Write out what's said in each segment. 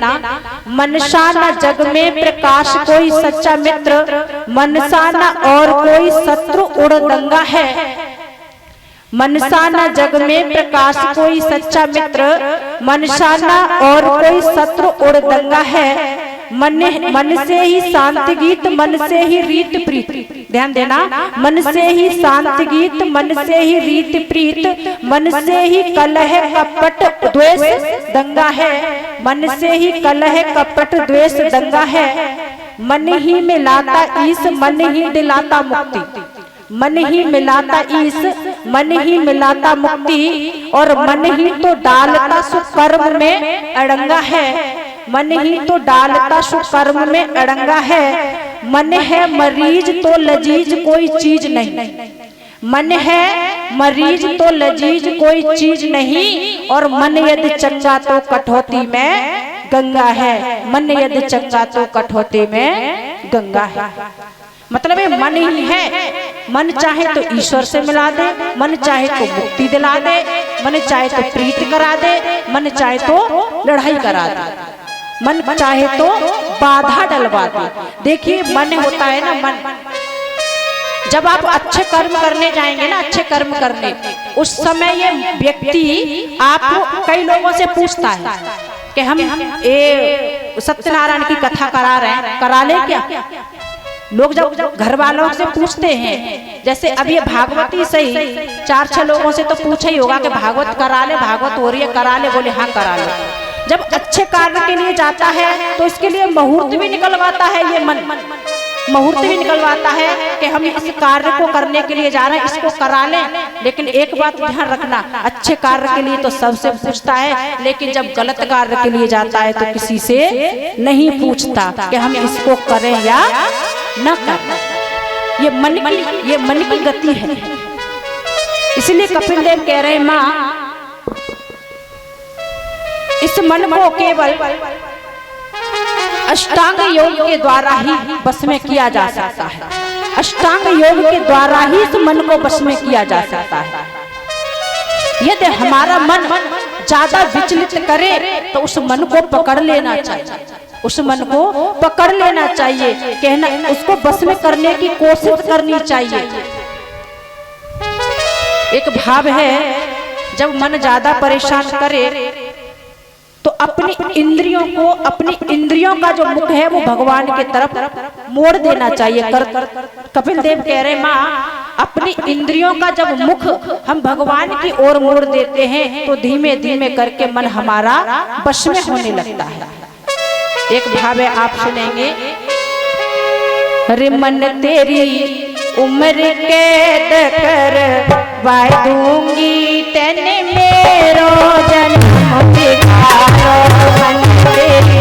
देना। मनसा न जग में प्रकाश कोई सच्चा मित्र, मनसा न और कोई शत्रु उड़दंगा है। मनसा न जग में प्रकाश कोई सच्चा मित्र, मनसा न और कोई शत्रु उड़दंगा है। मन से ही शांति गीत, मन से ही रीत प्रीत, ध्यान देना, मन से ही शांति गीत, मन से ही रीत प्रीत, मन से ही कलह कपट द्वेष दंगा है। मन से ही कलह कपट द्वेष दंगा है। मन ही मिलाता ईस, मन ही दिलाता मुक्ति, मन ही मिलाता ईस, मन ही मिलाता मुक्ति, और मन ही तो डालता सुकर्म में अड़ंगा है। मन ही तो डालता सुकर्म में अड़ंगा है। मन है मरीज तो लजीज कोई चीज नहीं, मन है मरीज तो लजीज कोई चीज नहीं, और मन यदि चंगा तो कठौती में गंगा है। मन यदि चंगा तो कठौती में गंगा है। मतलब ये मन ही है। मन चाहे तो ईश्वर से मिला दे, मन चाहे तो मुक्ति दिला दे, मन चाहे तो प्रीत करा दे, मन चाहे तो लड़ाई करा दे, मन चाहे तो बाधा डलवा दे। देखिए मन होता है ना, मन जब आप अच्छे कर्म करने जाएंगे ना, अच्छे कर्म करने, उस समय ये व्यक्ति आपको कई लोगों से पूछता है कि हम ये सत्यनारायण की कथा करा रहे हैं, करा ले क्या? लोग जब घर वालों से पूछते हैं, जैसे अब ये भागवती सही 4-6 लोगों से तो पूछा ही होगा कि भागवत करा ले, भागवत हो रही है करा ले, बोले हाँ करा ले। जब अच्छे कार्य के लिए जाता है तो इसके लिए मुहूर्त भी निकलवाता है, ये मन मुहूर्त भी निकलवाता है कि हम इस कार्य को करने के लिए जा रहे हैं, इसको करा लें। लेकिन एक बात ध्यान रखना, अच्छे कार्य के लिए तो सबसे पूछता है, लेकिन जब गलत कार्य के लिए जाता है तो किसी से नहीं पूछता कि हम इसको करें या न करें। ये मन की गति है। इसलिए कपिल देव कह रहे हैं, माँ इस मन को केवल अष्टांग योग के द्वारा ही बस में किया जा सकता है। अष्टांग योग के द्वारा ही इस मन को बस में किया जा सकता है। यदि हमारा मन ज्यादा विचलित करे तो उस मन को पकड़ लेना चाहिए, उस मन को पकड़ लेना चाहिए, कहना उसको बस में करने की कोशिश करनी चाहिए। एक भाव है, जब मन ज्यादा परेशान करे तो अपनी इंद्रियों को, अपनी इंद्रियों का जो मुख है वो भगवान की तरफ मोड़ देना चाहिए। कपिल देव कह रहे, माँ अपनी इंद्रियों का जब मुख हम भगवान की ओर मोड़ देते हैं तो धीमे धीमे करके मन हमारा वश में होने लगता है। एक भाव है, आप सुनेंगे, रे मन तेरी उम्र कैद कर वाय दूंगी तेने मेरो जन्म दिखारो मन तेरी।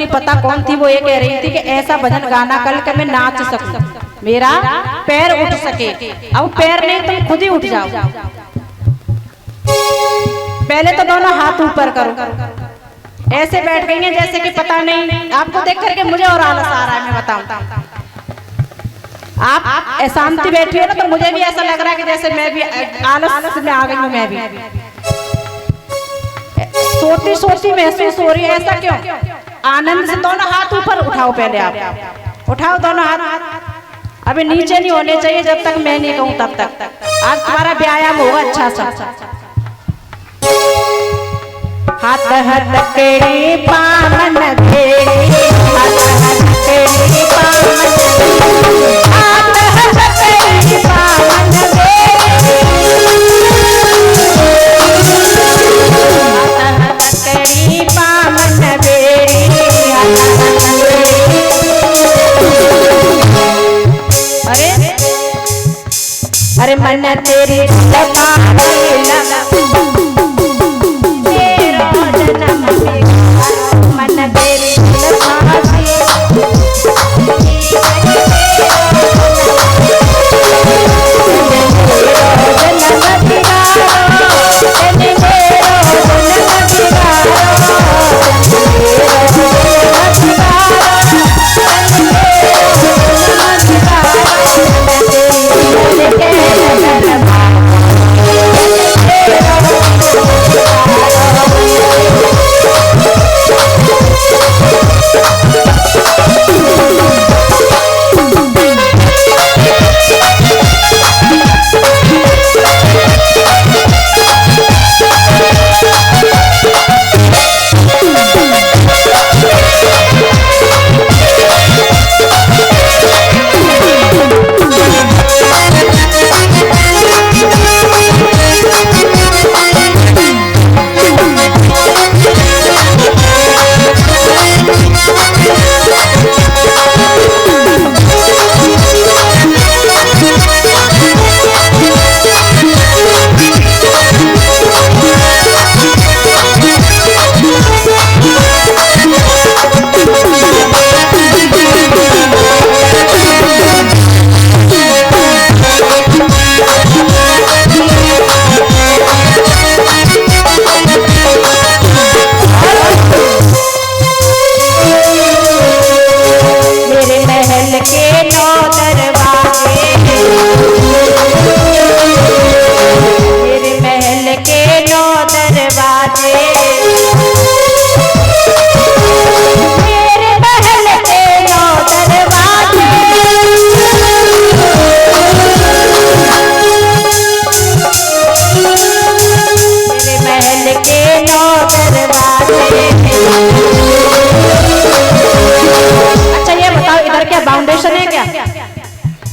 नहीं पता कौन थी, वो ये कह रही थी कि ऐसा भजन गाना कल के मैं नाच सकूं, मेरा पैर उठ सके। अब पैर नहीं तुम खुद ही उठ जाओ। पहले तो दोनों हाथ ऊपर करो, ऐसे बैठ गई हैं जैसे कि पता नहीं। आपको देख करके मुझे और आलस आ रहा है, मैं बताऊं। आप अशांति बैठी हो ना, तो मुझे भी ऐसा लग रहा है कि जैसे मैं भी आलस में आ गई हूँ। मैं भी सोती सोती महसूस हो रही है। ऐसा क्यों? आनंद से दोनों हाथ ऊपर उठाओ, पहले आप उठाओ दोनों हाथ। अभी नीचे नहीं होने चाहिए जब तक मैं नहीं कहूँ तब तक। आज तुम्हारा व्यायाम होगा अच्छा सा। हाथ हथकड़ी पावन घेरी, हाथ हथकड़ी पावन घेरी, हाथ हथकड़ी पावन घेरी, हाथ हथकड़ी पावन घेरी, अरे मन तेरी मन तेरी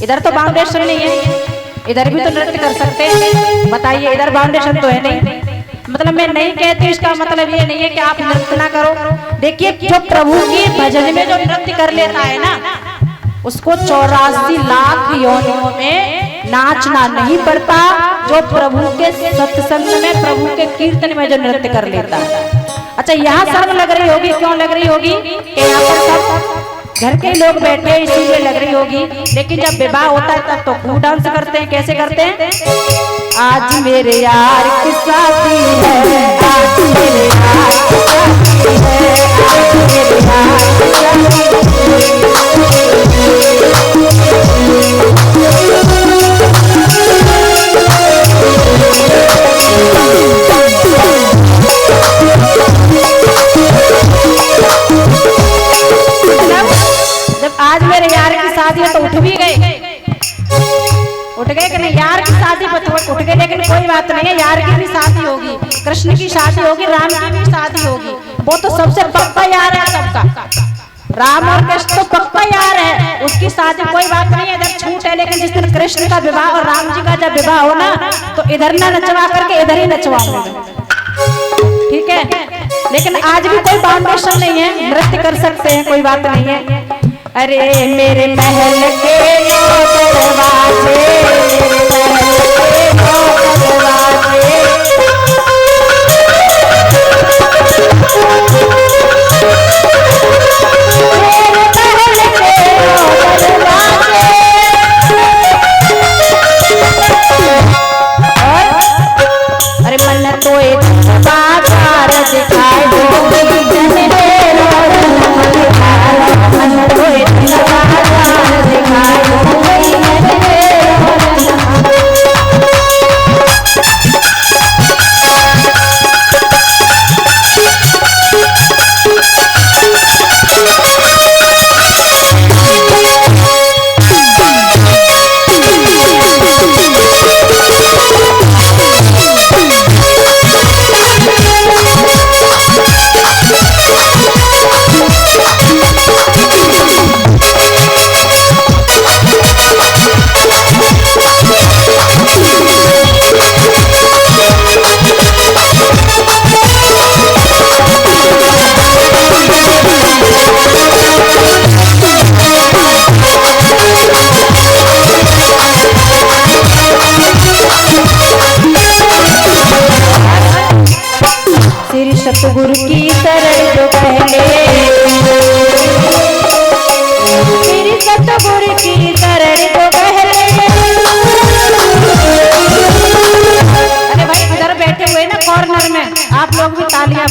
इधर तो बाउंडेशन नहीं है, इधर भी तो नृत्य कर सकते हैं। बताइए, इधर बाउंडेशन तो है नहीं। मतलब मैं नहीं कहती, इसका मतलब ये नहीं है कि आप नृत्य ना करो। देखिए, जो प्रभु की भजन में जो नृत्य कर लेता है ना, उसको 84 लाख योनियों में नाचना नहीं पड़ता। जो प्रभु के सत्संग में, प्रभु के कीर्तन में जो नृत्य कर लेता है। अच्छा, यहाँ शर्म लग रही होगी, क्यों लग रही होगी? कि यहाँ पर सब घर के लोग बैठे इसीलिए लग रही होगी। लेकिन जब विवाह होता है तब तो खूब डांस करते हैं। कैसे करते हैं? आज मेरे यार की शादी है, आज मेरे यार की शादी है, आज मेरे यार की शादी आज मेरे यार की शादी है तो उठ भी गए, उठ गए कि नहीं? यार की शादी पर तो उठ गए, लेकिन कोई बात नहीं है, यार की भी शादी होगी, कृष्ण की शादी होगी, राम की भी शादी होगी। वो तो सबसे पक्का यार है सबका। राम और कृष्ण तो पक्का यार है, उसकी शादी कोई बात नहीं है, इधर छूट है। लेकिन जिस दिन कृष्ण का विवाह और राम जी का जब विवाह हो ना, तो इधर ना नचवा करके इधर ही नचवाऊंगा, ठीक है? लेकिन आज भी कोई बाउंडेशन नहीं है, नृत्य कर सकते हैं, कोई बात नहीं है। अरे मेरे महल के दरवाजे, मेरे महल के दरवाजे,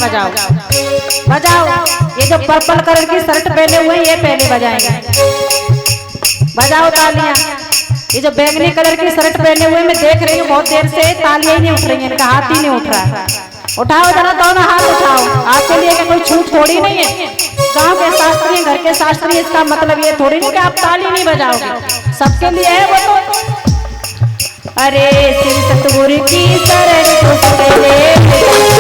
बजाओ बजाओ। ये जो पर्पल कलर की शर्ट पहने हुए ये पहले बजाएंगे, बजाओ तालियां। ये जो बैंगनी कलर की शर्ट पहने हुए मैं देख रही हूँ बहुत देर से तालियां ही नहीं उठ रही है, इनका हाथ ही नहीं उठ रहा है। उठाओ जरा, दोनों हाथ उठाओ। आपके लिए कोई छूट थोड़ी नहीं है। गांव के शास्त्री, घर के शास्त्री, इसका मतलब ये थोड़ी नहीं कि आप ताली नहीं बजाओगे, सबके लिए है वो तो। अरे शिव सतगुरु की शरण को पहले